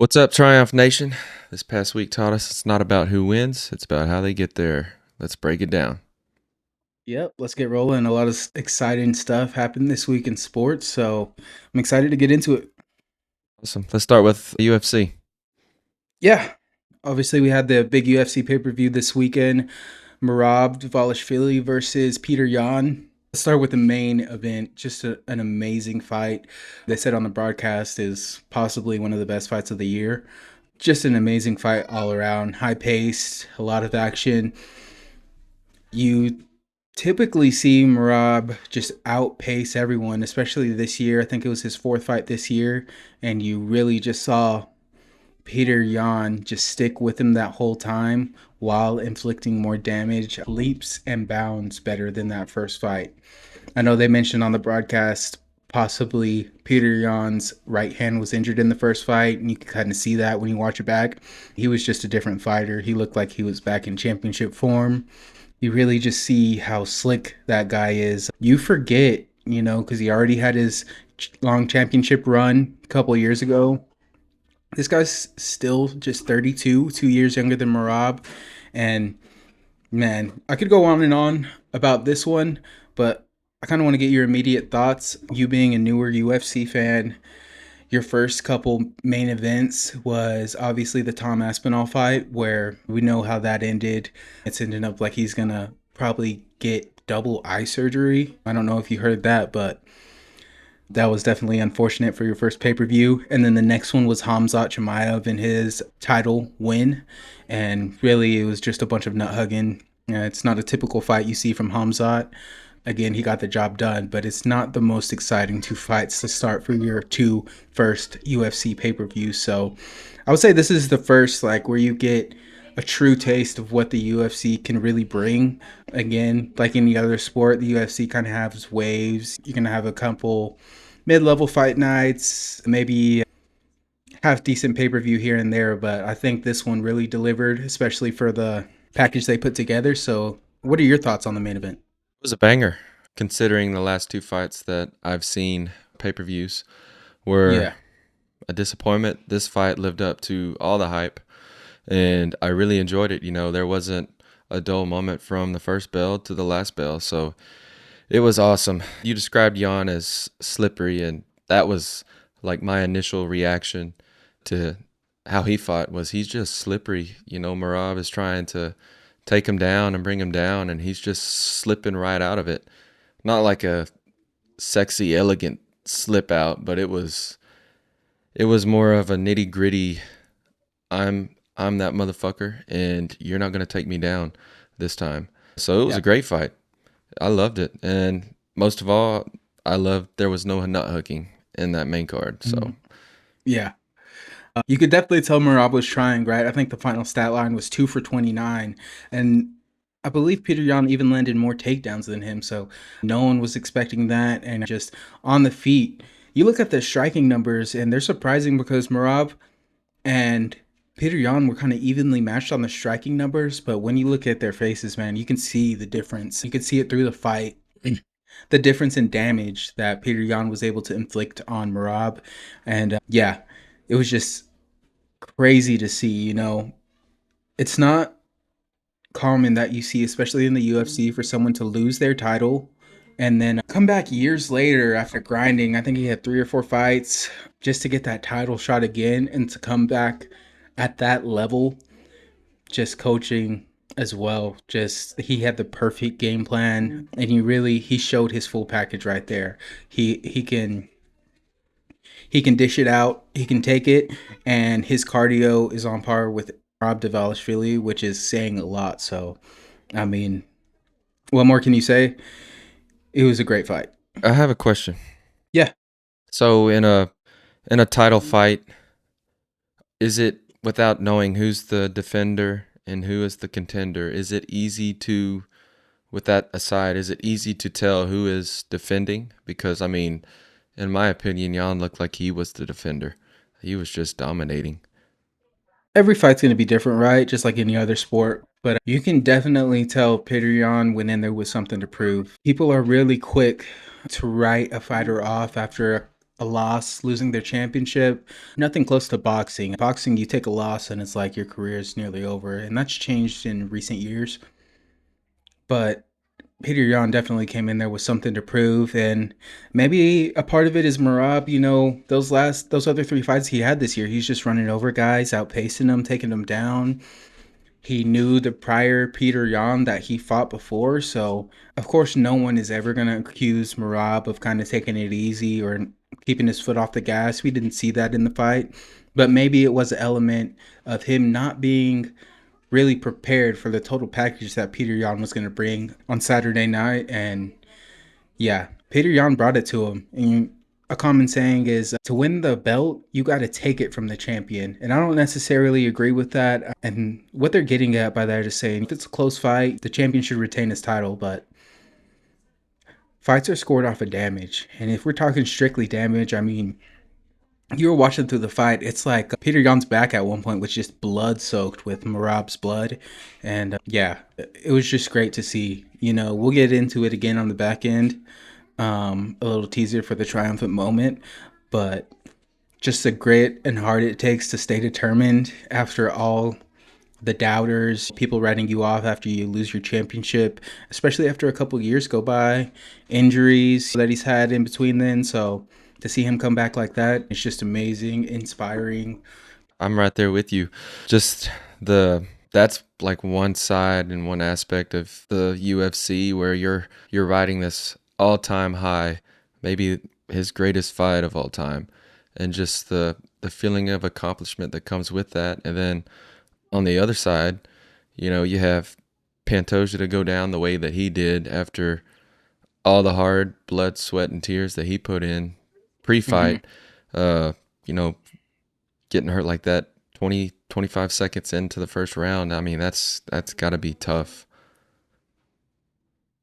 What's up, Triumph Nation? This past week taught us it's not about who wins, it's about how they get there. Let's break it down. Yep, let's get rolling. A lot of exciting stuff happened this week in sports, so I'm excited to get into it. Awesome. Let's start with UFC. Yeah, obviously we had the big UFC pay-per-view this weekend. Marab Dvalishvili versus Peter Yan. Let's start with the main event. Just an amazing fight. They said on the broadcast is possibly one of the best fights of the year. Just an amazing fight all around. High paced, a lot of action. You typically see Marab just outpace everyone, especially this year. I think it was his fourth fight this year, and you really just saw Peter Yan just stick with him that whole time while inflicting more damage, leaps and bounds better than that first fight. I know they mentioned on the broadcast possibly Peter Yan's right hand was injured in the first fight, and you can kind of see that when you watch it back. He was just a different fighter. He looked like he was back in championship form. You really just see how slick that guy is. You forget, because he already had his long championship run a couple of years ago. This guy's still just 32, 2 years younger than Marab. And man, I could go on and on about this one, but I kind of want to get your immediate thoughts. You being a newer UFC fan, your first couple main events was obviously the Tom Aspinall fight, where we know how that ended. It's ended up like he's gonna probably get double eye surgery. I don't know if you heard that, but that was definitely unfortunate for your first pay-per-view. And then the next one was Hamzat Chimaev in his title win. And really, it was just a bunch of nut hugging. It's not a typical fight you see from Hamzat. Again, he got the job done, but it's not the most exciting two fights to start for your two first UFC pay-per-views. So I would say this is the first like where you get a true taste of what the UFC can really bring. Again, like any other sport, the UFC kind of has waves. You're gonna have a couple mid-level fight nights, maybe have decent pay-per-view here and there, but I think this one really delivered, especially for the package they put together. So what are your thoughts on the main event? It was a banger, considering the last two fights that I've seen pay-per-views were Yeah. a disappointment. This fight lived up to all the hype, and I really enjoyed it. There wasn't a dull moment from the first bell to the last bell, so it was awesome. You described Jan as slippery, and that was like my initial reaction to how he fought was he's just slippery. Marab is trying to take him down and bring him down, and he's just slipping right out of it. Not like a sexy, elegant slip out, but it was more of a nitty gritty. I'm that motherfucker, and you're not gonna take me down this time. So it was Yeah. a great fight. I loved it, and most of all, I loved there was no nut hooking in that main card. So Mhm. Yeah. You could definitely tell Marab was trying, right? I think the final stat line was 2 for 29. And I believe Peter Yan even landed more takedowns than him. So no one was expecting that. And just on the feet, you look at the striking numbers and they're surprising because Marab and Peter Yan were kind of evenly matched on the striking numbers. But when you look at their faces, man, you can see the difference. You can see it through the fight. The difference in damage that Peter Yan was able to inflict on Marab. And yeah, it was just crazy to see. It's not common that you see, especially in the UFC, for someone to lose their title and then come back years later after grinding. I think he had 3 or 4 fights just to get that title shot again and to come back at that level, just coaching as well. Just he had the perfect game plan and he showed his full package right there. He can dish it out. He can take it, and his cardio is on par with Rob Dvalishvili, which is saying a lot. So, I mean, what more can you say? It was a great fight. I have a question. Yeah. So in a title fight, is it without knowing who's the defender and who is the contender? Is it easy to, with that aside, is it easy to tell who is defending? Because I mean, in my opinion, Jan looked like he was the defender. He was just dominating. Every fight's going to be different, right? Just like any other sport. But you can definitely tell Peter Yan went in there with something to prove. People are really quick to write a fighter off after a loss, losing their championship. Nothing close to boxing. Boxing, you take a loss and it's like your career is nearly over, and that's changed in recent years. But Peter Yan definitely came in there with something to prove, and maybe a part of it is Marab. Those other three fights he had this year, he's just running over guys, outpacing them, taking them down. He knew the prior Peter Yan that he fought before, so of course no one is ever gonna accuse Marab of kind of taking it easy or keeping his foot off the gas. We didn't see that in the fight, but maybe it was an element of him not being really prepared for the total package that Peter Yan was going to bring on Saturday night. And yeah, Peter Yan brought it to him. And a common saying is to win the belt, you got to take it from the champion. And I don't necessarily agree with that. And what they're getting at by that is saying if it's a close fight, the champion should retain his title. But fights are scored off of damage. And if we're talking strictly damage, I mean, you were watching through the fight. It's like Peter Yan's back at one point was just blood soaked with Marab's blood. And yeah, it was just great to see. We'll get into it again on the back end. A little teaser for the triumphant moment. But just the grit and heart it takes to stay determined after all the doubters, people writing you off after you lose your championship, especially after a couple years go by, injuries that he's had in between then. So to see him come back like that, it's just amazing, inspiring. I'm right there with you. Just that's like one side and one aspect of the UFC where you're riding this all-time high, maybe his greatest fight of all time, and just the feeling of accomplishment that comes with that. And then on the other side, you have Pantoja to go down the way that he did after all the hard blood, sweat, and tears that he put in Hmm. pre-fight. You know, getting hurt like that 25 seconds into the first round. I mean, that's got to be tough.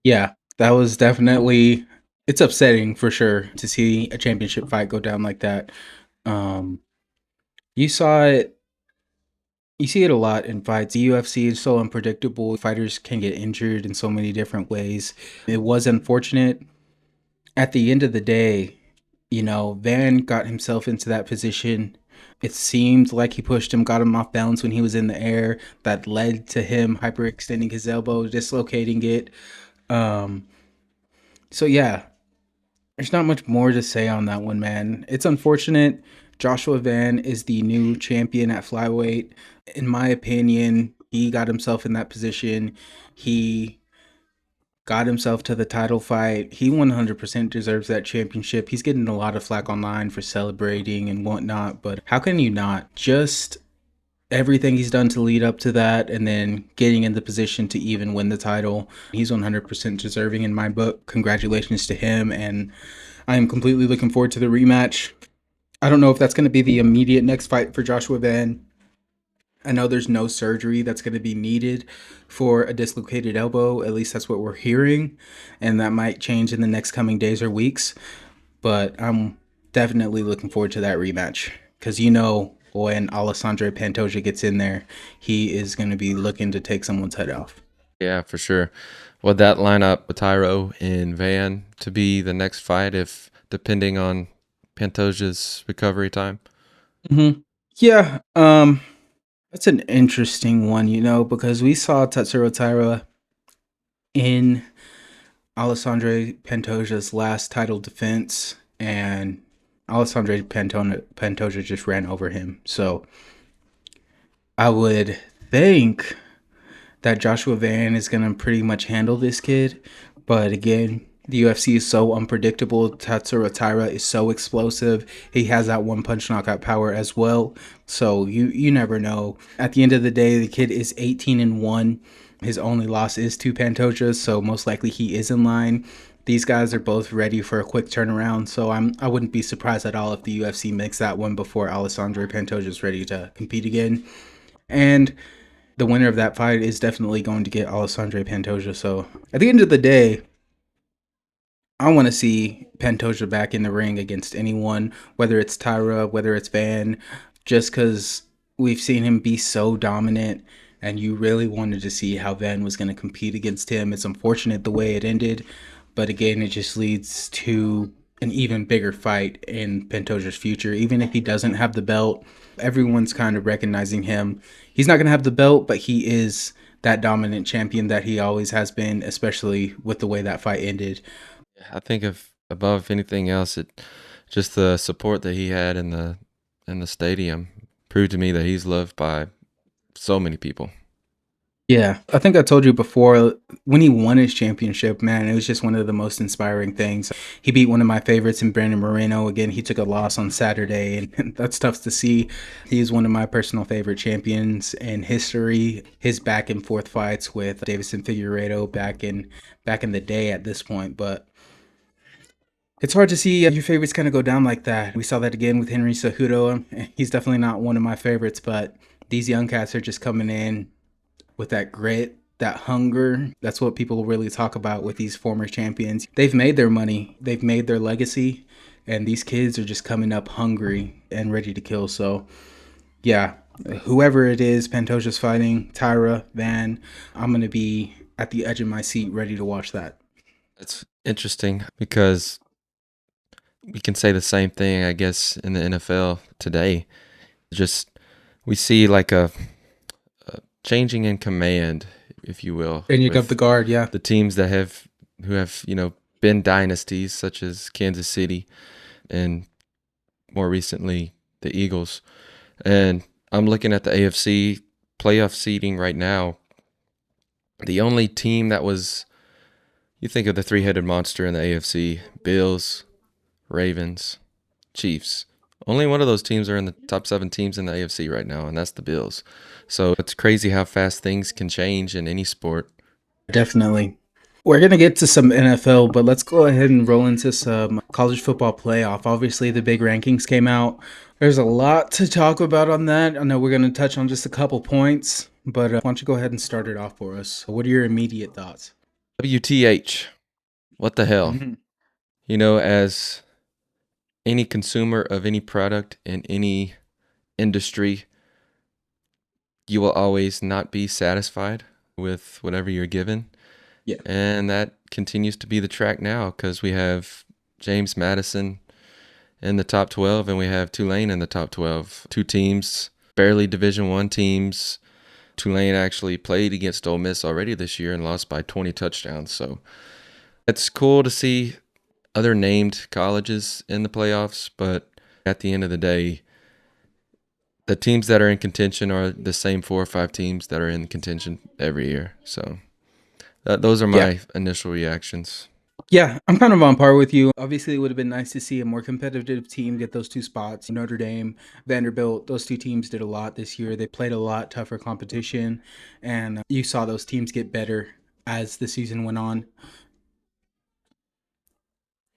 Yeah, that was definitely, it's upsetting for sure to see a championship fight go down like that. Um, you saw it You see it a lot in fights. The UFC is so unpredictable. Fighters can get injured in so many different ways. It was unfortunate. At the end of the day, Van got himself into that position. It seemed like he pushed him, got him off balance when he was in the air. That led to him hyperextending his elbow, dislocating it. Um, so yeah, there's not much more to say on that one, man. It's unfortunate. Joshua Van is the new champion at flyweight. In my opinion, he got himself in that position. He got himself to the title fight. He 100% deserves that championship. He's getting a lot of flack online for celebrating and whatnot, but how can you not? Just everything he's done to lead up to that and then getting in the position to even win the title. He's 100% deserving in my book. Congratulations to him, and I am completely looking forward to the rematch. I don't know if that's going to be the immediate next fight for Joshua Van. I know there's no surgery that's going to be needed for a dislocated elbow. At least that's what we're hearing. And that might change in the next coming days or weeks. But I'm definitely looking forward to that rematch. Because when Alessandro Pantoja gets in there, he is going to be looking to take someone's head off. Yeah, for sure. Would that line up with Tyro and Van to be the next fight if depending on Pantoja's recovery time? Mm-hmm. Yeah, that's an interesting one, because we saw Tatsuro Taira in Alessandro Pantoja's last title defense, and Pantoja just ran over him. So I would think that Joshua Van is going to pretty much handle this kid. But again, the UFC is so unpredictable. Tatsuro Taira is so explosive. He has that one punch knockout power as well. So you never know. At the end of the day, the kid is 18-1. His only loss is to Pantoja, so most likely he is in line. These guys are both ready for a quick turnaround, so I wouldn't be surprised at all if the UFC makes that one before Alessandro Pantoja is ready to compete again. And the winner of that fight is definitely going to get Alessandro Pantoja. So at the end of the day, I want to see Pantoja back in the ring against anyone, whether it's Tyra, whether it's Van, just because we've seen him be so dominant, and you really wanted to see how Van was going to compete against him. It's unfortunate the way it ended, but again, it just leads to an even bigger fight in Pantoja's future. Even if he doesn't have the belt, everyone's kind of recognizing him. He's not going to have the belt, but he is that dominant champion that he always has been, especially with the way that fight ended. I think if above anything else, it just the support that he had in the stadium proved to me that he's loved by so many people. Yeah, I think I told you before when he won his championship, man, it was just one of the most inspiring things. He beat one of my favorites in Brandon Moreno. Again, he took a loss on Saturday, and that's tough to see. He's one of my personal favorite champions in history. His back and forth fights with Davison Figueiredo back in the day at this point, but it's hard to see your favorites kind of go down like that. We saw that again with Henry Cejudo. He's definitely not one of my favorites, but these young cats are just coming in with that grit, that hunger. That's what people really talk about with these former champions. They've made their money, they've made their legacy, and these kids are just coming up hungry and ready to kill. So, yeah, whoever it is, Pantoja's fighting, Tyra, Van, I'm going to be at the edge of my seat ready to watch that. It's interesting because we can say the same thing, I guess, in the NFL today. Just we see like a changing in command, if you will, And you got the with guard, yeah. the teams that have been dynasties such as Kansas City and more recently the Eagles. And I'm looking at the AFC playoff seeding right now. The only team that was, you think of the three-headed monster in the AFC: Bills, Ravens, Chiefs. Only one of those teams are in the top 7 teams in the AFC right now, and that's the Bills. So it's crazy how fast things can change in any sport. Definitely. We're going to get to some NFL, but let's go ahead and roll into some college football playoff. Obviously, the big rankings came out. There's a lot to talk about on that. I know we're going to touch on just a couple points, but why don't you go ahead and start it off for us? What are your immediate thoughts? WTH, what the hell? Mhm. As any consumer of any product in any industry, you will always not be satisfied with whatever you're given. Yeah. And that continues to be the track now because we have James Madison in the top 12 and we have Tulane in the top 12. Two teams, barely Division One teams. Tulane actually played against Ole Miss already this year and lost by 20 touchdowns. So it's cool to see other named colleges in the playoffs, but at the end of the day, the teams that are in contention are the same 4 or 5 teams that are in contention every year. So those are Yeah. my initial reactions. Yeah, I'm kind of on par with you. Obviously, it would have been nice to see a more competitive team get those two spots. Notre Dame, Vanderbilt, those two teams did a lot this year. They played a lot tougher competition, and you saw those teams get better as the season went on.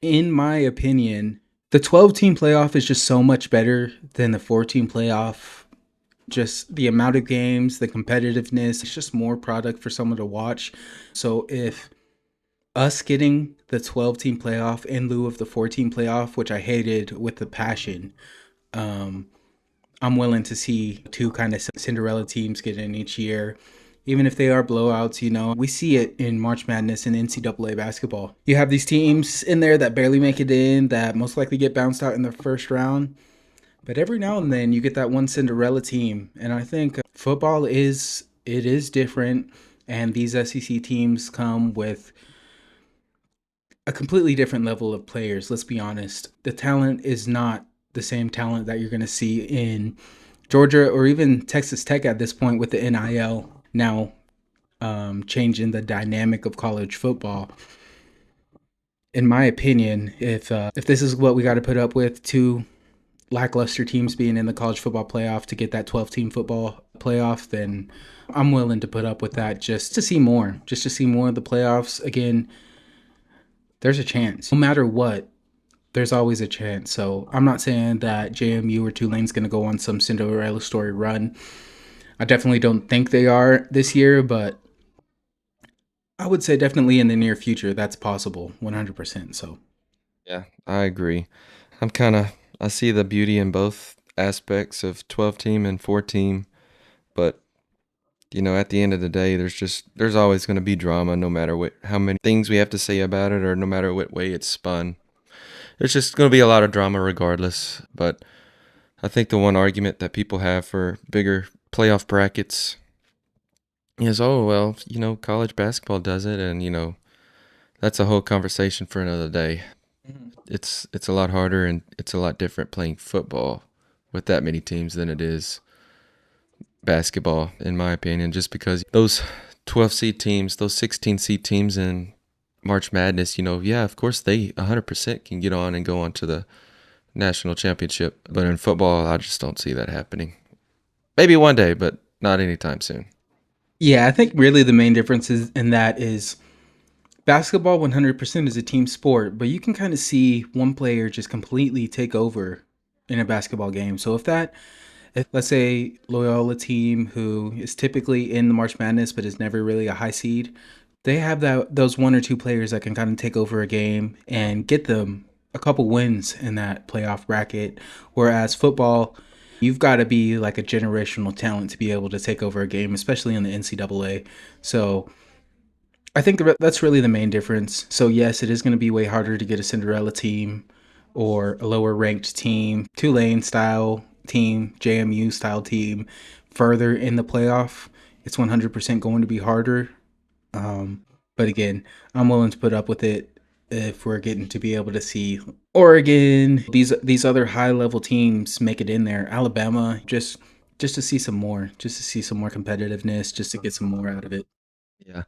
In my opinion, the 12-team playoff is just so much better than the 14 playoff. Just the amount of games, the competitiveness, it's just more product for someone to watch. So if us getting the 12-team playoff in lieu of the 14 playoff, which I hated with the passion, um, I'm willing to see two kind of Cinderella teams get in each year. Even if they are blowouts, we see it in March Madness and NCAA basketball. You have these teams in there that barely make it in, that most likely get bounced out in the first round. But every now and then you get that one Cinderella team. And I think football is different. And these SEC teams come with a completely different level of players. Let's be honest. The talent is not the same talent that you're going to see in Georgia or even Texas Tech at this point with the NIL now changing the dynamic of college football. In my opinion, if this is what we got to put up with, two lackluster teams being in the college football playoff to get that 12-team football playoff, then I'm willing to put up with that just to see more of the playoffs. Again, there's a chance. No matter what, there's always a chance. So I'm not saying that JMU or Tulane's going to go on some Cinderella story run. I definitely don't think they are this year, but I would say definitely in the near future that's possible, 100%. So Yeah, I agree. I see the beauty in both aspects of 12 team and 4 team, but at the end of the day, there's always going to be drama no matter how many things we have to say about it or no matter what way it's spun. There's just going to be a lot of drama regardless. But I think the one argument that people have for bigger playoff brackets is, oh, well, college basketball does it. And, that's a whole conversation for another day. Mhm. It's a lot harder and it's a lot different playing football with that many teams than it is basketball, in my opinion, just because those 12 seed teams, those 16 seed teams in March Madness, yeah, of course they 100% can get on and go on to the national championship. But in football, I just don't see that happening. Maybe one day, but not anytime soon. Yeah, I think really the main difference is in that is basketball 100% is a team sport, but you can kind of see one player just completely take over in a basketball game. So if let's say Loyola team who is typically in the March Madness but is never really a high seed, they have those one or two players that can kind of take over a game and get them a couple wins in that playoff bracket. Whereas football, you've got to be like a generational talent to be able to take over a game, especially in the NCAA. So I think that's really the main difference. So yes, it is going to be way harder to get a Cinderella team or a lower ranked team, Tulane style team, JMU style team further in the playoff. It's 100% going to be harder. But again, I'm willing to put up with it if we're getting to be able to see Oregon, these other high level teams make it in there. Alabama, just to see some more, just to see some more competitiveness, just to get some more out of it. Yeah.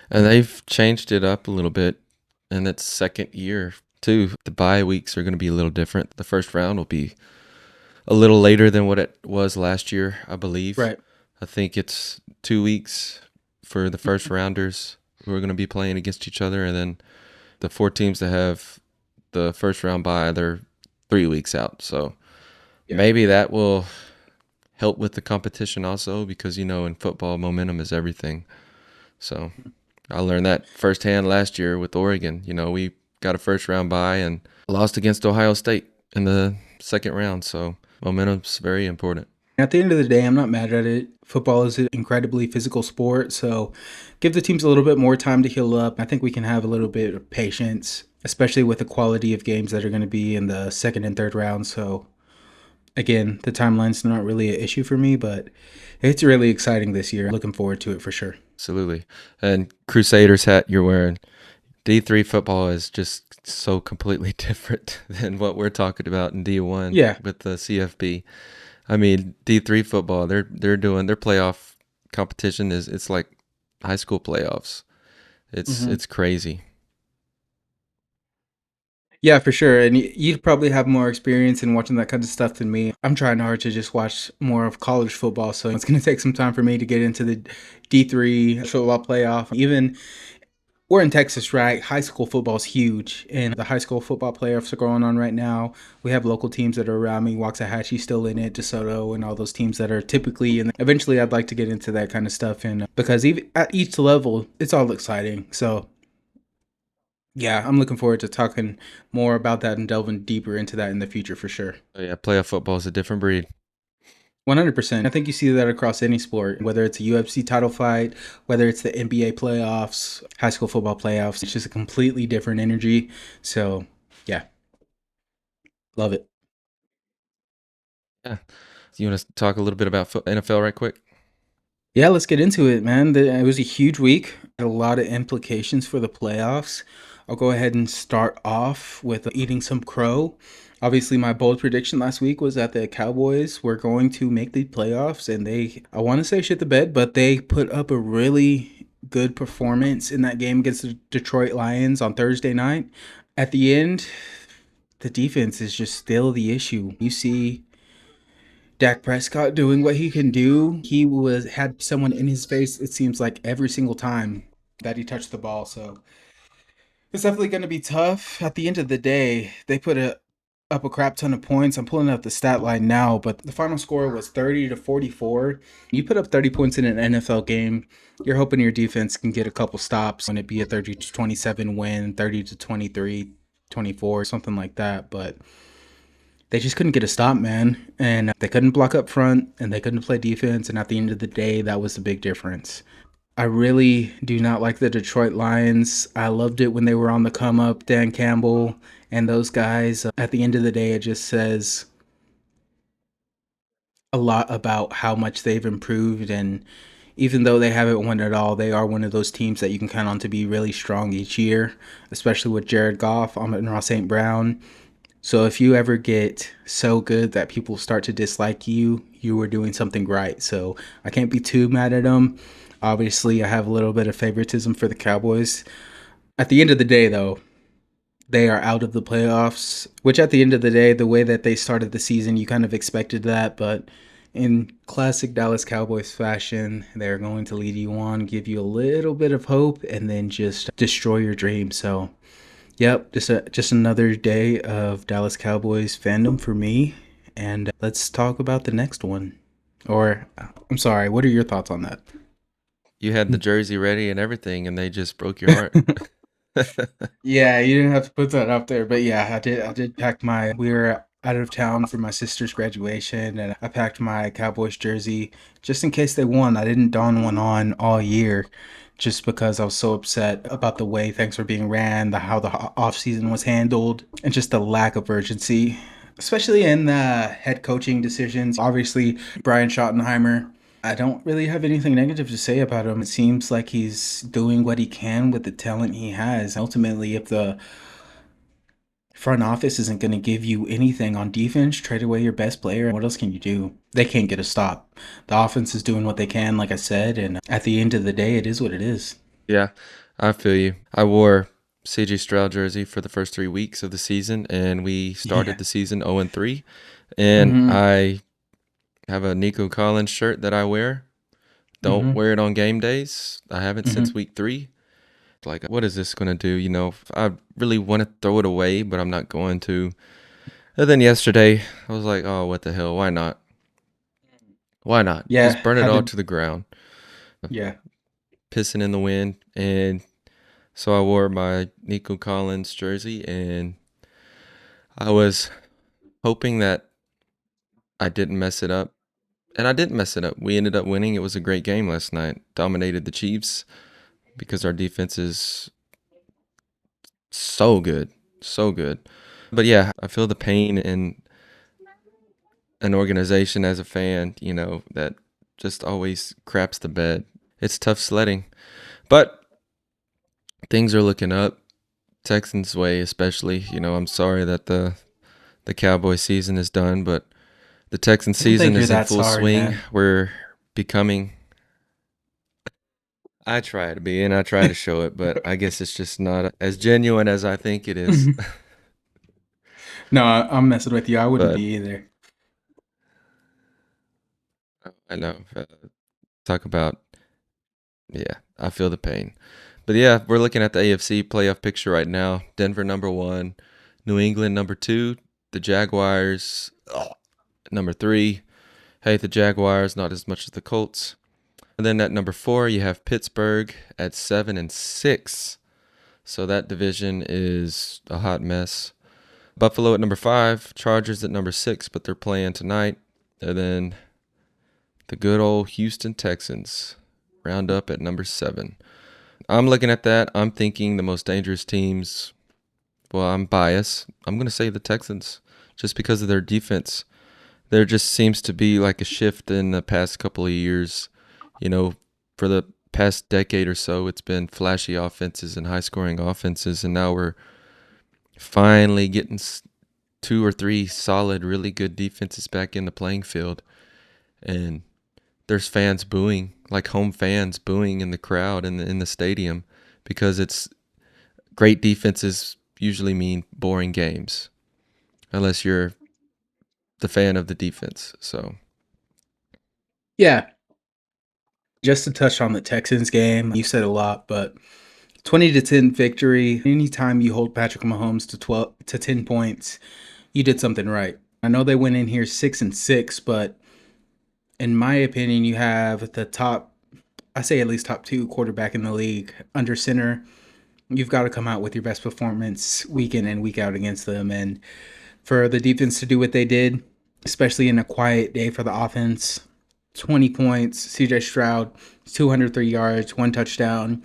And they've changed it up a little bit in its second year, too. The bye weeks are going to be a little different. The first round will be a little later than what it was last year, I believe. Right. I think it's 2 weeks for the first rounders who are going to be playing against each other. And then the four teams that have the first round bye, they're 3 weeks out. So Yeah. maybe that will help with the competition also because, in football, momentum is everything. So I learned that firsthand last year with Oregon. We got a first round bye and lost against Ohio State in the second round. So momentum's very important. At the end of the day, I'm not mad at it. Football is an incredibly physical sport, so give the teams a little bit more time to heal up. I think we can have a little bit of patience, especially with the quality of games that are going to be in the second and third round. So, again, the timeline's not really an issue for me, but it's really exciting this year. Looking forward to it for sure. Absolutely. And Crusaders hat you're wearing. D3 football is just so completely different than what we're talking about in D1 Yeah. with the CFP. I mean, D3 football, they're doing their playoff competition is it's like high school playoffs. It's Hmm. it's crazy. Yeah, for sure. And you'd probably have more experience in watching that kind of stuff than me. I'm trying hard to just watch more of college football, so it's going to take some time for me to get into the D3 football playoff. Even we're in Texas, right? High school football is huge, and the high school football playoffs are going on right now. We have local teams that are around me. Waxahachie still in it, DeSoto, and all those teams that are typically in. Eventually, I'd like to get into that kind of stuff, and because even at each level, it's all exciting. So yeah, I'm looking forward to talking more about that and delving deeper into that in the future for sure. Oh, yeah, playoff football is a different breed. 100%. I think you see that across any sport, whether it's a UFC title fight, whether it's the NBA playoffs, high school football playoffs. It's just a completely different energy. So, yeah, love it. Yeah. You want to talk a little bit about NFL right quick? Yeah, let's get into it, man. It was a huge week, a lot of implications for the playoffs. I'll go ahead and start off with eating some crow. Obviously, my bold prediction last week was that the Cowboys were going to make the playoffs, and I want to say shit the bed, but they put up a really good performance in that game against the Detroit Lions on Thursday night. At the end, the defense is just still the issue. You see Dak Prescott doing what he can do. He was had someone in his face, it seems like every single time that he touched the ball. So it's definitely going to be tough. At the end of the day, they up a crap ton of points. I'm pulling up the stat line now, but the final score was 30-44. You put up 30 points in an NFL game, you're hoping your defense can get a couple stops when it be a 30-27 win, 30-23, 24, something like that. But they just couldn't get a stop, man. And they couldn't block up front and they couldn't play defense. And at the end of the day, that was the big difference. I really do not like the Detroit Lions. I loved it when they were on the come up, Dan Campbell and those guys. At the end of the day, it just says a lot about how much they've improved. And even though they haven't won it all, they are one of those teams that you can count on to be really strong each year, especially with Jared Goff, Amon-Ra St. Brown. So if you ever get so good that people start to dislike you, you were doing something right. So I can't be too mad at them. Obviously, I have a little bit of favoritism for the Cowboys. At the end of the day, though, they are out of the playoffs, which at the end of the day, the way that they started the season, you kind of expected that. But in classic Dallas Cowboys fashion, they're going to lead you on, give you a little bit of hope, and then just destroy your dream. So, yep, just another day of Dallas Cowboys fandom for me. And let's talk about the next one. Or, I'm sorry, what are your thoughts on that? You had the jersey ready and everything, and they just broke your heart. Yeah, you didn't have to put that up there, but yeah, I did. I did pack my. We were out of town for my sister's graduation, and I packed my Cowboys jersey just in case they won. I didn't don one on all year, just because I was so upset about the way things were being ran, how the off season was handled, and just the lack of urgency, especially in the head coaching decisions. Obviously, Brian Schottenheimer. I don't really have anything negative to say about him. It seems like he's doing what he can with the talent he has. Ultimately, if the front office isn't going to give you anything on defense, trade away your best player. What else can you do? They can't get a stop. The offense is doing what they can, like I said, and at the end of the day, it is what it is. Yeah, I feel you. I wore CJ Stroud jersey for the first 3 weeks of the season, and we started Yeah. the season 0-3. And Mm-hmm. I have a Nico Collins shirt that I wear. Don't Mm-hmm. wear it on game days. I haven't since Mm-hmm. week 3. Like, what is this going to do? I really want to throw it away, but I'm not going to. And then yesterday, I was like, oh, what the hell? Why not? Why not? Just Yeah. burn it Had all to. to the ground. Yeah. Pissing in the wind. And so I wore my Nico Collins jersey, and I was hoping that I didn't mess it up. And I didn't mess it up. We ended up winning. It was a great game last night. Dominated the Chiefs because our defense is so good. So good. But yeah, I feel the pain in an organization as a fan, that just always craps the bed. It's tough sledding. But things are looking up. Texans way especially. I'm sorry that the Cowboy season is done, but the Texan I don't season think you're is in that full sorry, swing. man. We're becoming I try to be and I try to show it, but I guess it's just not as genuine as I think it is. No, I'm messing with you. I wouldn't But be either. I know. Talk about, yeah, I feel the pain. But yeah, we're looking at the AFC playoff picture right now. Denver number 1, New England number 2, the Jaguars number 3. Hate the Jaguars, not as much as the Colts. And then at number 4, you have Pittsburgh at 7-6. So that division is a hot mess. Buffalo at number 5, Chargers at number 6, but they're playing tonight. And then the good old Houston Texans round up at number 7. I'm looking at that. I'm thinking the most dangerous teams. Well, I'm biased. I'm going to say the Texans just because of their defense. There just seems to be like a shift in the past couple of years. You know, for the past decade or so, it's been flashy offenses and high scoring offenses. And now we're finally getting 2 or 3 solid, really good defenses back in the playing field. And there's fans booing, like home fans booing in the crowd in the stadium because it's great defenses usually mean boring games unless you're the fan of the defense. So, Yeah. Just to touch on the Texans game, you said a lot, but 20-10 victory. Anytime you hold Patrick Mahomes to 12 to 10 points, you did something right. I know they went in here 6-6, but in my opinion, you have the top, I say at least top 2 quarterback in the league under center. You've got to come out with your best performance week in and week out against them. And for the defense to do what they did, especially in a quiet day for the offense, 20 points. CJ Stroud, 203 yards, one touchdown.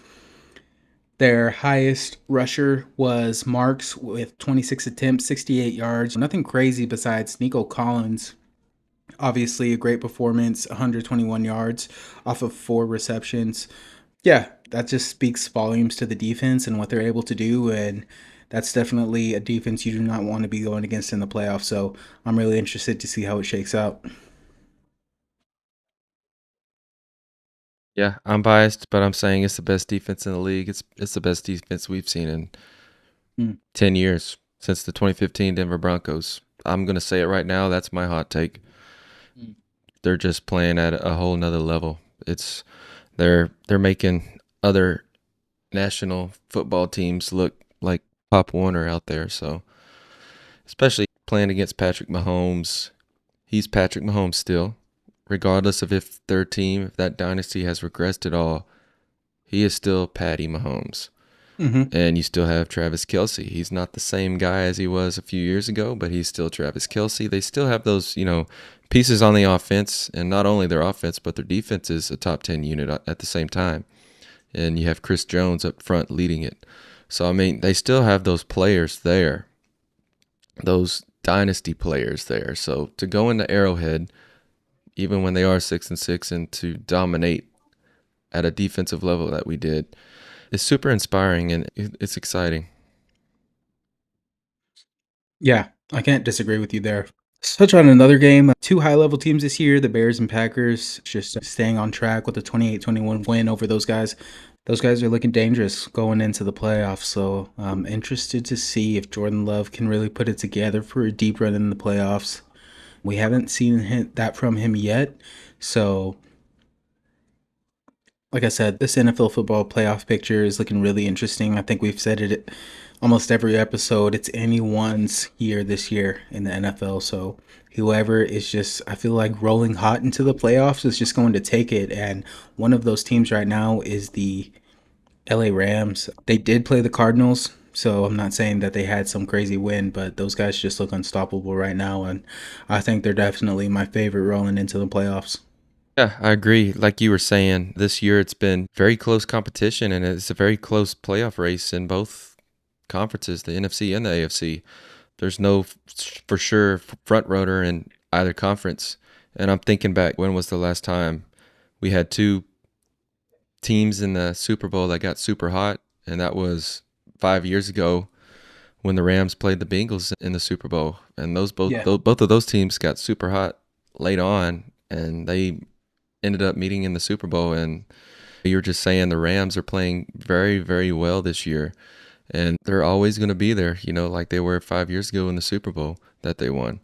Their highest rusher was Marks with 26 attempts, 68 yards. Nothing crazy besides Nico Collins. Obviously, a great performance, 121 yards off of 4 receptions. Yeah, that just speaks volumes to the defense and what they're able to do. And that's definitely a defense you do not want to be going against in the playoffs. So I'm really interested to see how it shakes out. Yeah, I'm biased, but I'm saying it's the best defense in the league. It's the best defense we've seen in Mm, 10 years since the 2015 Denver Broncos. I'm going to say it right now. That's my hot take. mm. They're just playing at a whole nother level. It's they're making other national football teams look like Pop Warner out there. So, especially playing against Patrick Mahomes, he's Patrick Mahomes still, regardless of if their team, if that dynasty has regressed at all. He is still Patty Mahomes. Mm-hmm. And you still have Travis Kelce. He's not the same guy as he was a few years ago, but he's still Travis Kelce. They still have those, pieces on the offense, and not only their offense, but their defense is a top 10 unit at the same time. And you have Chris Jones up front leading it. So, I mean, they still have those players there, those dynasty players there. So to go into Arrowhead, even when they are 6-6, and to dominate at a defensive level that we did, is super inspiring and it's exciting. Yeah, I can't disagree with you there. Let's touch on another game. Two high level teams this year, the Bears and Packers, just staying on track with a 28-21 win over those guys. Those guys are looking dangerous going into the playoffs. So I'm interested to see if Jordan Love can really put it together for a deep run in the playoffs. We haven't seen that from him yet. So, like I said, this NFL football playoff picture is looking really interesting. I think we've said it almost every episode. It's anyone's year this year in the NFL. So whoever is just, I feel like rolling hot into the playoffs is just going to take it. And one of those teams right now is the LA Rams. They did play the Cardinals. So I'm not saying that they had some crazy win, but those guys just look unstoppable right now. And I think they're definitely my favorite rolling into the playoffs. Yeah, I agree. Like you were saying, this year it's been very close competition and it's a very close playoff race in both conferences, the NFC and the AFC. There's no for sure front runner in either conference. And I'm thinking back, when was the last time we had two teams in the Super Bowl that got super hot? And that was 5 years ago when the Rams played the Bengals in the Super Bowl. And Yeah. both of those teams got super hot late on, and they ended up meeting in the Super Bowl. And you were just saying the Rams are playing very, very well this year. And they're always going to be there, like they were 5 years ago in the Super Bowl that they won.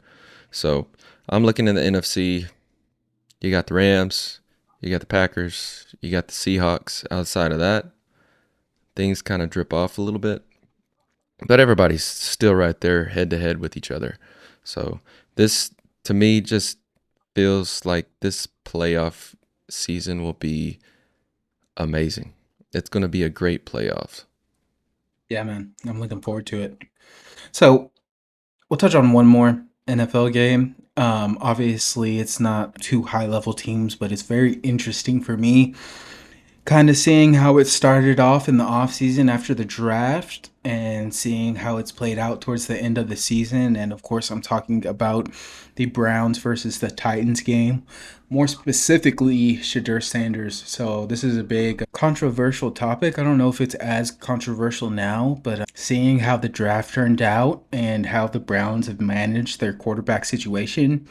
So I'm looking in the NFC. You got the Rams, you got the Packers, you got the Seahawks. Outside of that, things kind of drip off a little bit. But everybody's still right there head to head with each other. So this, to me, just feels like this playoff season will be amazing. It's going to be a great playoffs. Yeah, man. I'm looking forward to it. So we'll touch on one more NFL game. Obviously, it's not two high level teams, but it's very interesting for me kind of seeing how it started off in the offseason after the draft and seeing how it's played out towards the end of the season. And of course, I'm talking about the Browns versus the Titans game, more specifically, Shadur Sanders. So, this is a big controversial topic. I don't know if it's as controversial now, but seeing how the draft turned out and how the Browns have managed their quarterback situation,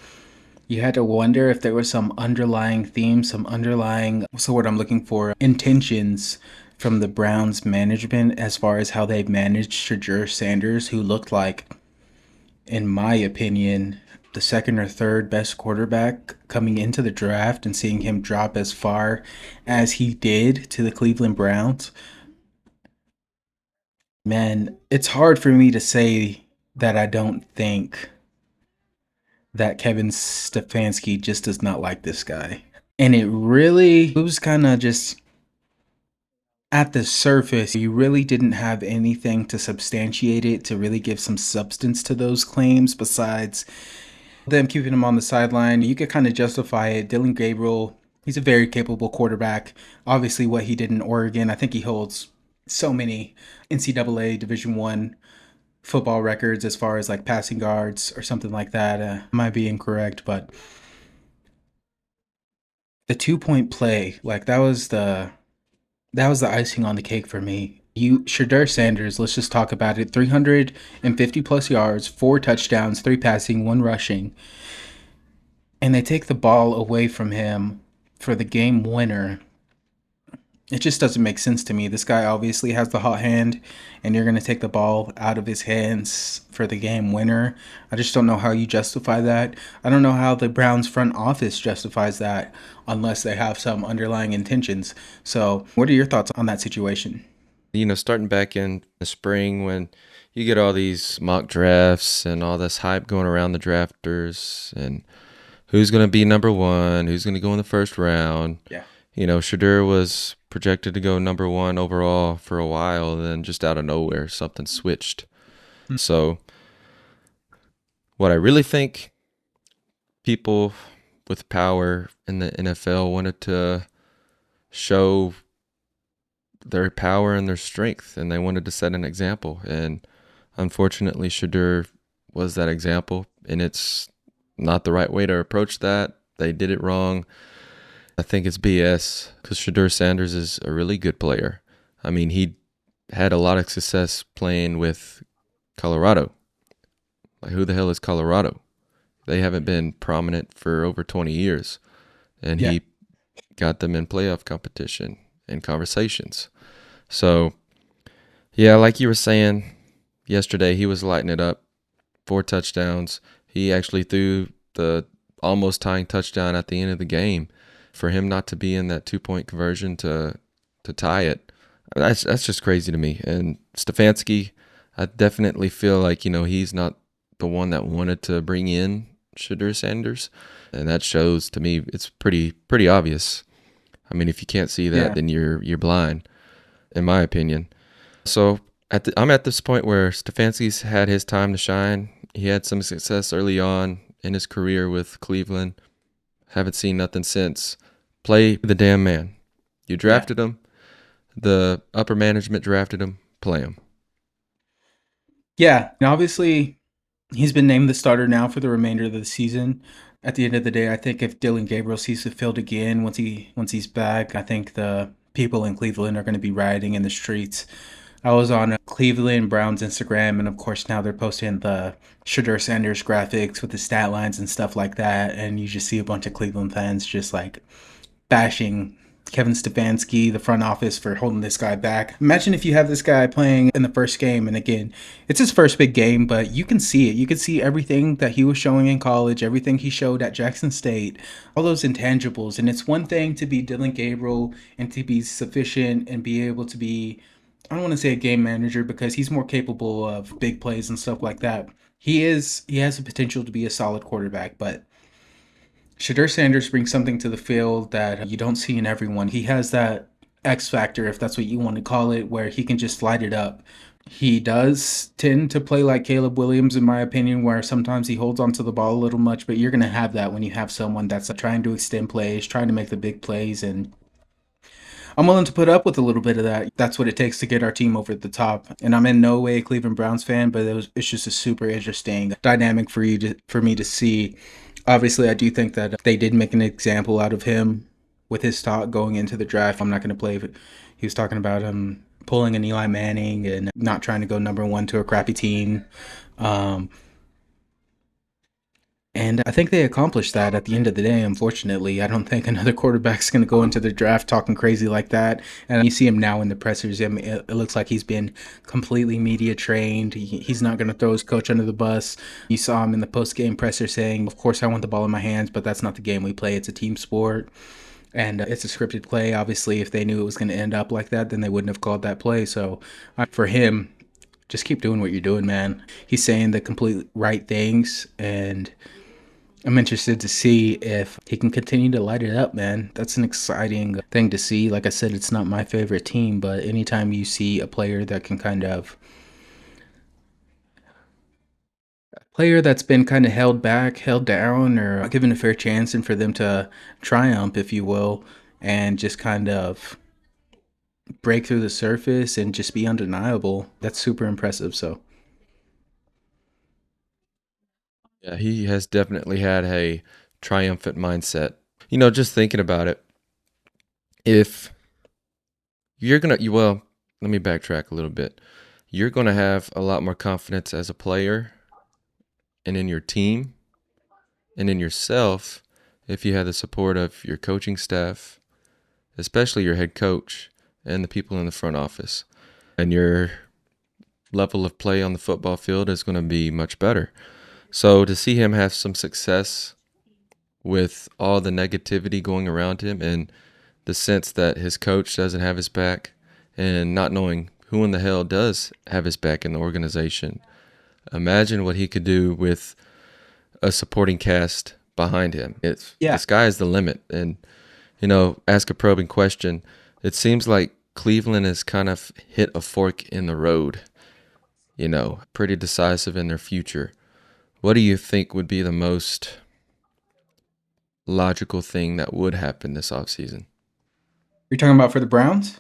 you had to wonder if there was some underlying theme, some underlying, what's the word I'm looking for, intentions from the Browns management as far as how they managed Shadur Sanders, who looked like, in my opinion, the second or third best quarterback coming into the draft, and seeing him drop as far as he did to the Cleveland Browns. Man, it's hard for me to say that I don't think that Kevin Stefanski just does not like this guy. And it was kind of just at the surface. You really didn't have anything to substantiate it, to really give some substance to those claims, besides them keeping him on the sideline, you could kind of justify it. Dylan Gabriel, he's a very capable quarterback. Obviously, what he did in Oregon, I think he holds so many NCAA Division One football records as far as like passing yards or something like that. Might be incorrect, but the 2 point play, like that was the icing on the cake for me. You Shadur Sanders, let's just talk about it. 350 plus yards, 4 touchdowns, 3 passing, 1 rushing. And they take the ball away from him for the game winner. It just doesn't make sense to me. This guy obviously has the hot hand, and you're going to take the ball out of his hands for the game winner. I just don't know how you justify that. I don't know how the Browns front office justifies that unless they have some underlying intentions. So, what are your thoughts on that situation? Starting back in the spring when you get all these mock drafts and all this hype going around the drafters and who's going to be number one, who's going to go in the first round. Yeah. Shadur was projected to go number one overall for a while, and then just out of nowhere, something switched. So, what I really think people with power in the NFL wanted to show their power and their strength, and they wanted to set an example. And unfortunately, Shadur was that example, and it's not the right way to approach that. They did it wrong. I think it's BS because Shadur Sanders is a really good player. I mean, he had a lot of success playing with Colorado. Like, who the hell is Colorado? They haven't been prominent for over 20 years, and Yeah. he got them in playoff competition and conversations. So, yeah, like you were saying yesterday, he was lighting it up. 4 touchdowns. He actually threw the almost tying touchdown at the end of the game. For him not to be in that 2 point conversion to tie it, that's just crazy to me. And Stefanski, I definitely feel like he's not the one that wanted to bring in Shadur Sanders, and that shows to me. It's pretty obvious. I mean, if you can't see that, Yeah. then you're blind, in my opinion. So I'm at this point where Stefanski's had his time to shine. He had some success early on in his career with Cleveland. Haven't seen nothing since. Play the damn man. You Yeah. drafted him. The upper management drafted him. Play him. Yeah. And obviously, he's been named the starter now for the remainder of the season. At the end of the day, I think if Dylan Gabriel sees the field again once he's back, I think the people in Cleveland are going to be rioting in the streets. I was on Cleveland Browns Instagram, and of course now they're posting the Shadur Sanders graphics with the stat lines and stuff like that, and you just see a bunch of Cleveland fans just like bashing Kevin Stefanski, the front office, for holding this guy back. Imagine if you have this guy playing in the first game, and again, it's his first big game, but you can see it. You can see everything that he was showing in college, everything he showed at Jackson State, all those intangibles. And it's one thing to be Dylan Gabriel and to be sufficient and be able to be, I don't want to say a game manager because he's more capable of big plays and stuff like that. He has the potential to be a solid quarterback, but Shadur Sanders brings something to the field that you don't see in everyone. He has that X factor, if that's what you want to call it, where he can just light it up. He does tend to play like Caleb Williams, in my opinion, where sometimes he holds onto the ball a little much, but you're going to have that when you have someone that's trying to extend plays, trying to make the big plays, and I'm willing to put up with a little bit of that. That's what it takes to get our team over the top. And I'm in no way a Cleveland Browns fan, but it's just a super interesting dynamic for me to see. Obviously, I do think that they did make an example out of him with his talk going into the draft. I'm not going to play, but he was talking about pulling an Eli Manning and not trying to go number one to a crappy team. Um, and I think they accomplished that at the end of the day, unfortunately. I don't think another quarterback's going to go into the draft talking crazy like that. And you see him now in the pressers. I mean, it looks like he's been completely media trained. He's not going to throw his coach under the bus. You saw him in the post game presser saying, of course, I want the ball in my hands, but that's not the game we play. It's a team sport. And it's a scripted play. Obviously, if they knew it was going to end up like that, then they wouldn't have called that play. So for him, just keep doing what you're doing, man. He's saying the complete right things, and I'm interested to see if he can continue to light it up, man. That's an exciting thing to see. Like I said, it's not my favorite team, but anytime you see a player that can kind of player that's been kind of held back, held down, or not given a fair chance, and for them to triumph, if you will, and just kind of break through the surface and just be undeniable. That's super impressive. So, Yeah, he has definitely had a triumphant mindset. Just thinking about it, if you're going to, well, let me backtrack a little bit. You're going to have a lot more confidence as a player and in your team and in yourself if you have the support of your coaching staff, especially your head coach and the people in the front office. And your level of play on the football field is going to be much better. So to see him have some success with all the negativity going around him and the sense that his coach doesn't have his back and not knowing who in the hell does have his back in the organization, imagine what he could do with a supporting cast behind him. The yeah, sky is the limit. And, ask a probing question. It seems like Cleveland has kind of hit a fork in the road, pretty decisive in their future. What do you think would be the most logical thing that would happen this offseason? you're talking about for the Browns.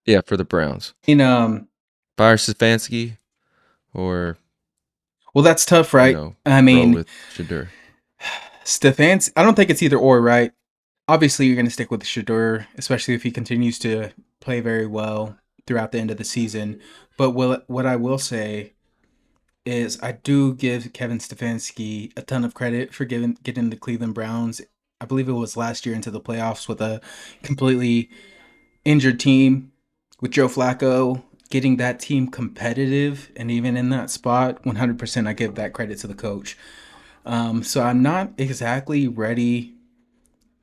Yeah, for the Browns. In Fire Stefanski or, well, that's tough, right? I roll mean, with Shadur. Stefanski. I don't think it's either or, right? Obviously, you're going to stick with Shador, especially if he continues to play very well throughout the end of the season. But what I will say is I do give Kevin Stefanski a ton of credit for getting the Cleveland Browns. I believe it was last year into the playoffs with a completely injured team with Joe Flacco, getting that team competitive and even in that spot. 100%, I give that credit to the coach. So I'm not exactly ready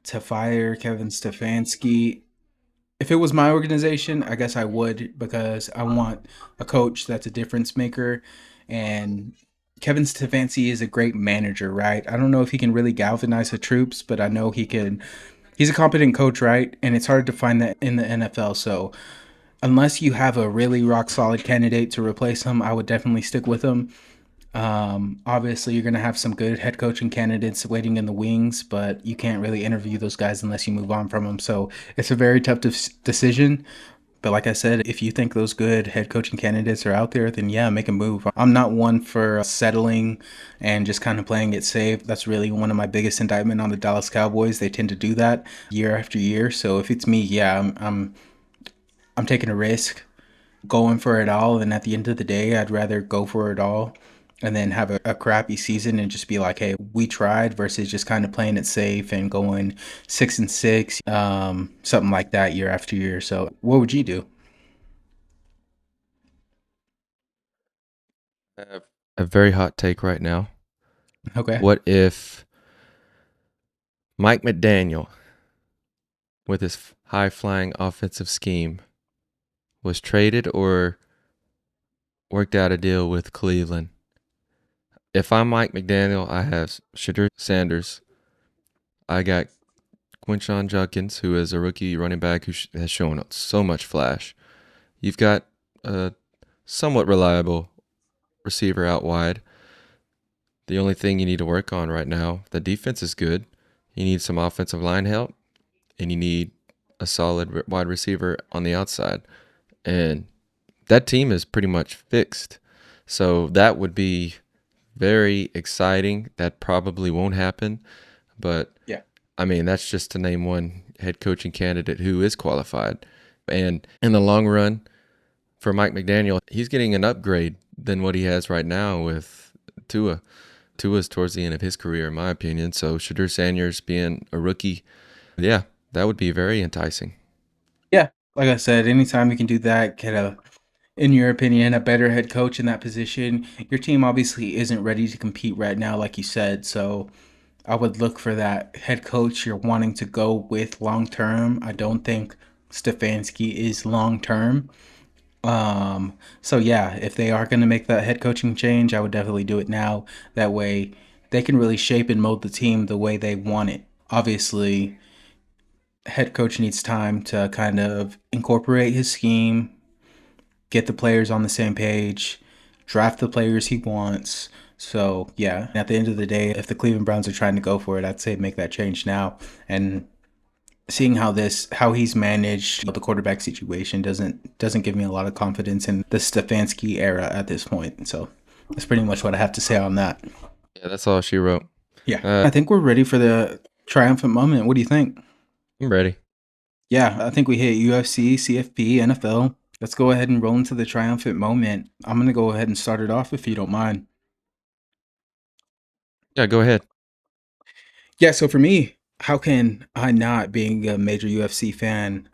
to fire Kevin Stefanski. If it was my organization, I guess I would, because I want a coach that's a difference maker. And Kevin Stefanski is a great manager, right? I don't know if he can really galvanize the troops, but I know he can. He's a competent coach, right? And it's hard to find that in the NFL. So unless you have a really rock solid candidate to replace him, I would definitely stick with him. Obviously, you're going to have some good head coaching candidates waiting in the wings, but you can't really interview those guys unless you move on from them. So it's a very tough decision. But like I said, if you think those good head coaching candidates are out there, then yeah, make a move. I'm not one for settling and just kind of playing it safe. That's really one of my biggest indictment on the Dallas Cowboys. They tend to do that year after year. So if it's me, yeah, I'm taking a risk, going for it all. And at the end of the day, I'd rather go for it all and then have a crappy season and just be like, hey, we tried, versus just kind of playing it safe and going 6-6, something like that year after year. So what would you do? I have a very hot take right now. Okay. What if Mike McDaniel, with his high flying offensive scheme, was traded or worked out a deal with Cleveland? If I'm Mike McDaniel, I have Shadur Sanders. I got Quinshon Judkins, who is a rookie running back who has shown so much flash. You've got a somewhat reliable receiver out wide. The only thing you need to work on right now, the defense is good. You need some offensive line help, and you need a solid wide receiver on the outside. And that team is pretty much fixed. So that would be very exciting. That probably won't happen. But, Yeah. I mean, that's just to name one head coaching candidate who is qualified. And in the long run, for Mike McDaniel, he's getting an upgrade than what he has right now with Tua. Tua's towards the end of his career, in my opinion. So Shadur Sanders being a rookie, yeah, that would be very enticing. Yeah. Like I said, anytime you can do that, get a, in your opinion, a better head coach in that position. Your team obviously isn't ready to compete right now, like you said. So I would look for that head coach you're wanting to go with long term. I don't think Stefanski is long term. So yeah, if they are going to make that head coaching change, I would definitely do it now. That way they can really shape and mold the team the way they want it. Obviously, head coach needs time to kind of incorporate his scheme, get the players on the same page, draft the players he wants. So yeah, at the end of the day, if the Cleveland Browns are trying to go for it, I'd say make that change now. And seeing how he's managed the quarterback situation doesn't give me a lot of confidence in the Stefanski era at this point. So that's pretty much what I have to say on that. Yeah, that's all she wrote. Yeah, I think we're ready for the triumphant moment. What do you think? I'm ready. Yeah, I think we hit UFC, CFP, NFL. Let's go ahead and roll into the triumphant moment. I'm gonna go ahead and start it off if you don't mind. Yeah, go ahead. Yeah, so for me, how can I not, being a major UFC fan,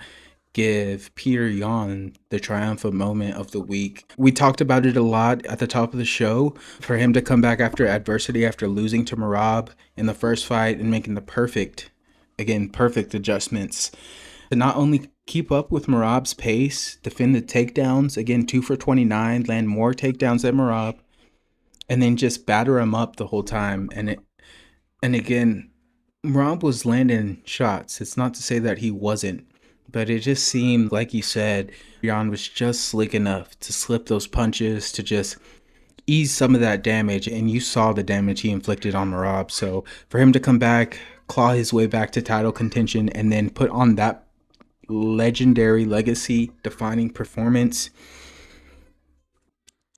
give Peter Yan the triumphant moment of the week? We talked about it a lot at the top of the show. For him to come back after adversity, after losing to Marab in the first fight and making the perfect adjustments to not only keep up with Marab's pace, defend the takedowns, again, 2 for 29, land more takedowns than Marab, and then just batter him up the whole time. And again, Rob was landing shots. It's not to say that he wasn't, but it just seemed like you said, Jan was just slick enough to slip those punches to just ease some of that damage. And you saw the damage he inflicted on Marab. So for him to come back, claw his way back to title contention, and then put on that legendary legacy defining performance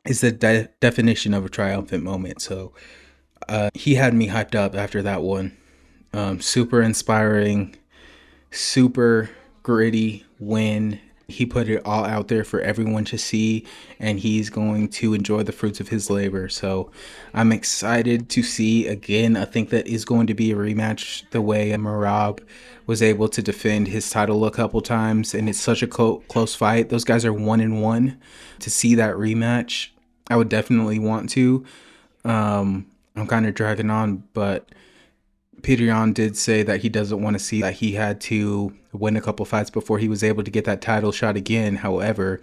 is the definition of a triumphant moment. So he had me hyped up after that one. Super inspiring, super gritty win. He put it all out there for everyone to see, and he's going to enjoy the fruits of his labor. So I'm excited to see again. I think that is going to be a rematch the way Marab was able to defend his title a couple times, and it's such a close fight. Those guys are 1-1. To see that rematch, I would definitely want to. I'm kind of dragging on, but Peter Yan did say that he doesn't want to see that he had to win a couple fights before he was able to get that title shot again. However,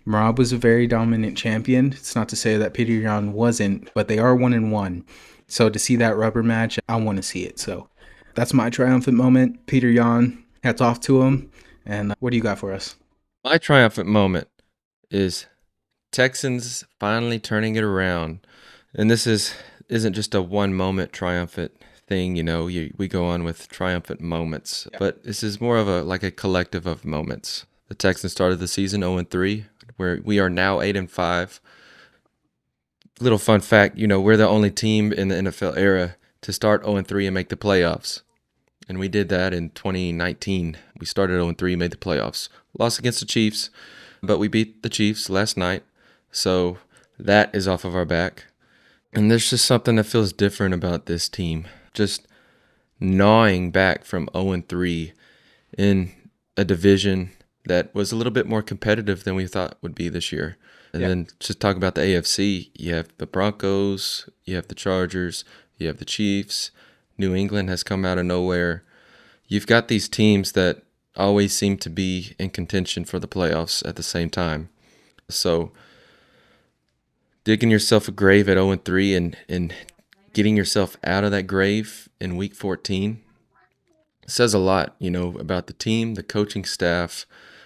Marab was a very dominant champion. It's not to say that Peter Yan wasn't, but they are 1-1. So to see that rubber match, I want to see it. So that's my triumphant moment. Peter Yan, hats off to him. And what do you got for us? My triumphant moment is Texans finally turning it around. And this isn't just a one moment triumphant thing, we go on with triumphant moments, but this is more of a collective of moments. The Texans started the season 0-3, where we are now 8-5. Little fun fact, we're the only team in the NFL era to start 0-3 and make the playoffs. And we did that in 2019. We started 0-3, made the playoffs. Lost against the Chiefs, but we beat the Chiefs last night. So that is off of our back. And there's just something that feels different about this team. Just gnawing back from 0-3 in a division that was a little bit more competitive than we thought would be this year. And then just talk about the AFC. You have the Broncos, you have the Chargers, you have the Chiefs. New England has come out of nowhere. You've got these teams that always seem to be in contention for the playoffs at the same time. So digging yourself a grave at 0-3 and getting yourself out of that grave in week 14 says a lot, about the team, the coaching staff.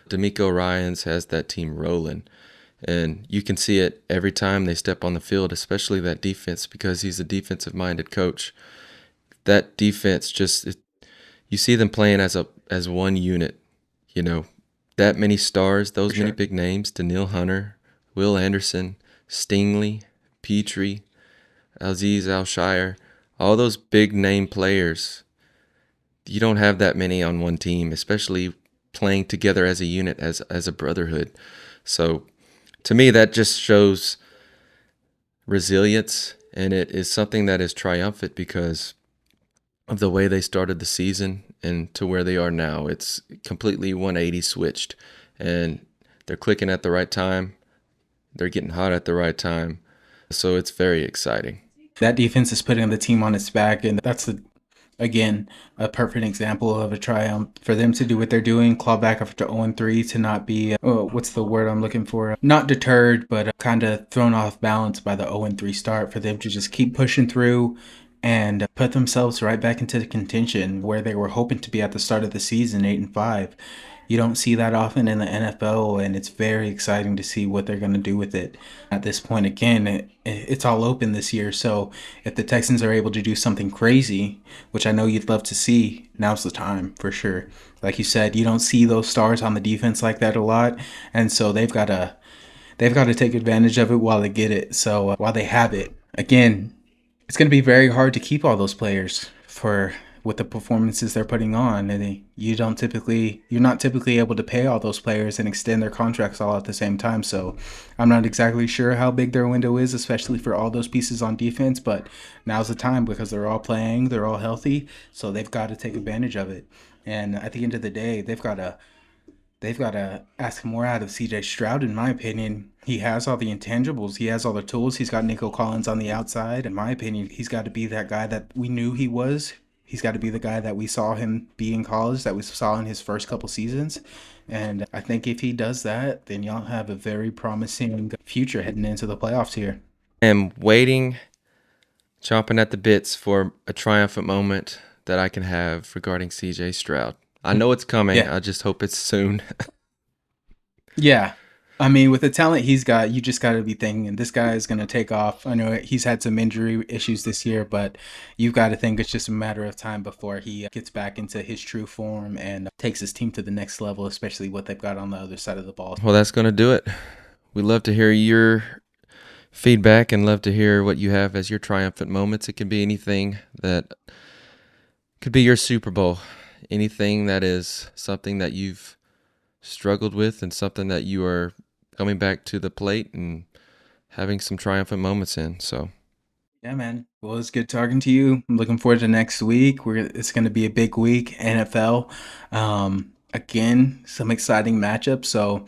D'Amico Ryans has that team rolling. And you can see it every time they step on the field, especially that defense, because he's a defensive-minded coach. That defense you see them playing as one unit, That many stars, those many big names, Daniil Hunter, Will Anderson, Stingley, Petrie, Aziz Al-Shire, all those big name players. You don't have that many on one team, especially playing together as a unit, as a brotherhood. So to me, that just shows resilience, and it is something that is triumphant because of the way they started the season and to where they are now. It's completely 180 switched, and they're clicking at the right time. They're getting hot at the right time. So it's very exciting. That defense is putting the team on its back, and that's again, a perfect example of a triumph for them to do what they're doing, claw back after 0-3, to not be, what's the word I'm looking for? Not deterred, but kind of thrown off balance by the 0-3 start, for them to just keep pushing through and put themselves right back into the contention where they were hoping to be at the start of the season, 8-5. You don't see that often in the NFL, and it's very exciting to see what they're going to do with it. At this point, again, it's all open this year. So if the Texans are able to do something crazy, which I know you'd love to see, now's the time for sure. Like you said, you don't see those stars on the defense like that a lot, and so they've got to take advantage of it while they get it. So while they have it, again, it's going to be very hard to keep all those players for with the performances they're putting on, and you're not typically able to pay all those players and extend their contracts all at the same time. So I'm not exactly sure how big their window is, especially for all those pieces on defense, but now's the time because they're all playing, they're all healthy, so they've got to take advantage of it. And at the end of the day, they've got to ask more out of CJ Stroud, in my opinion. He has all the intangibles, he has all the tools. He's got Nico Collins on the outside. In my opinion, he's got to be that guy that we knew he was. He's got to be the guy that we saw him be in college, that we saw in his first couple seasons. And I think if he does that, then y'all have a very promising future heading into the playoffs here. I am waiting, chomping at the bits for a triumphant moment that I can have regarding CJ Stroud. I know it's coming. Yeah. I just hope it's soon. Yeah. I mean, with the talent he's got, you just got to be thinking this guy is going to take off. I know he's had some injury issues this year, but you've got to think it's just a matter of time before he gets back into his true form and takes his team to the next level, especially what they've got on the other side of the ball. Well, that's going to do it. We love to hear your feedback and love to hear what you have as your triumphant moments. It can be anything that could be your Super Bowl, anything that is something that you've struggled with and something that you are coming back to the plate and having some triumphant moments in. So, Yeah, man. Well, it's good talking to you. I'm looking forward to next week. It's going to be a big week, NFL. Again, some exciting matchups. So,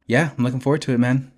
yeah, I'm looking forward to it, man.